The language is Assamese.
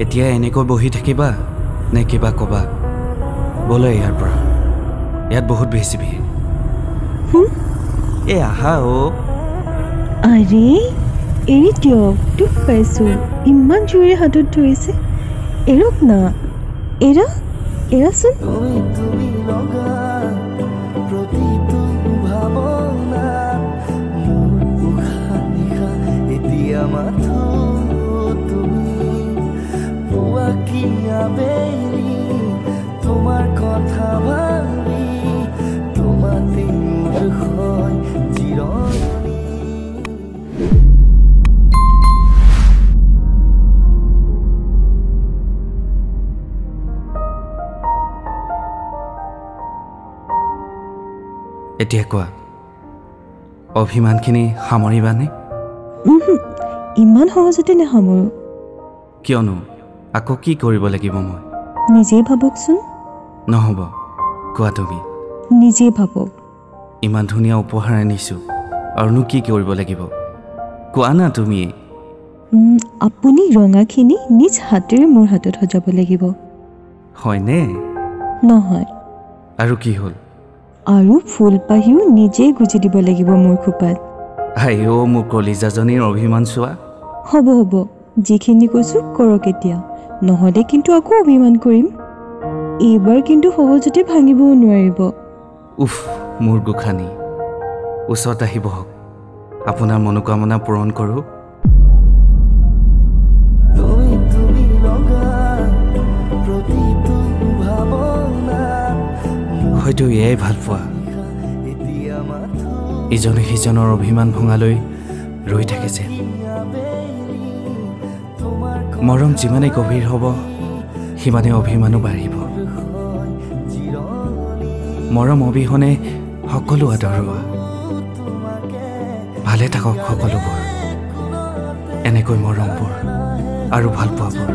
এতিয়া এনেকৈ বহি থাকিবা নে কিবা ক'বা ব'লে ইয়াৰ পৰা ইয়াত বহুত বেছি ভিৰ এই আহা আৰে এৰি দিয়ক দুখ পাইছোঁ ইমান জোৰে হাতত ধৰিছে এৰক না এৰাচোন তোমাৰ কথা ভাবি তোমাতে মোৰ হয় জিৰণি এতিয়া কোৱা অভিমানখিনি সামৰিবানে ইমান সহজতে নাসামৰো কিয়নো আকৌ কি কৰিব লাগিব মই নিজেই ভাবকচোন নহ'ব কোৱা তুমি নিজেই ভাবক ইমান ধুনীয়া উপহাৰ আনিছোঁ আৰুনো কি কৰিব লাগিব কোৱা না তুমি আপুনি ৰঙাখিনি নিজ হাতেৰে মোৰ হাতত সজাব লাগিব হয়নে নহয় আৰু কি হ'ল আৰু ফুলপাহিও নিজেই গুজি দিব লাগিব মোৰ খোপাত আইও মোৰ কলিজাজনীৰ অভিমান চোৱা হ'ব যিখিনি কৈছোঁ কৰক এতিয়া নহ'লে কিন্তু আকৌ অভিমান কৰিম এইবাৰ কিন্তু সহজতে ভাঙিবও নোৱাৰিব উফ মোৰ গোখানি ওচৰত আহিব হওক আপোনাৰ মনোকামনা পূৰণ কৰোঁ হয়তো এয়াই ভাল পোৱা ইজনে সিজনৰ অভিমান ভঙালৈ ৰৈ থাকে যে মৰম যিমানে গভীৰ হ'ব সিমানে অভিমানো বাঢ়িব মৰম অবিহনে সকলো আদৰোৱা ভালে থাকক সকলোবোৰ এনেকৈ মৰমবোৰ আৰু ভাল পোৱাবোৰ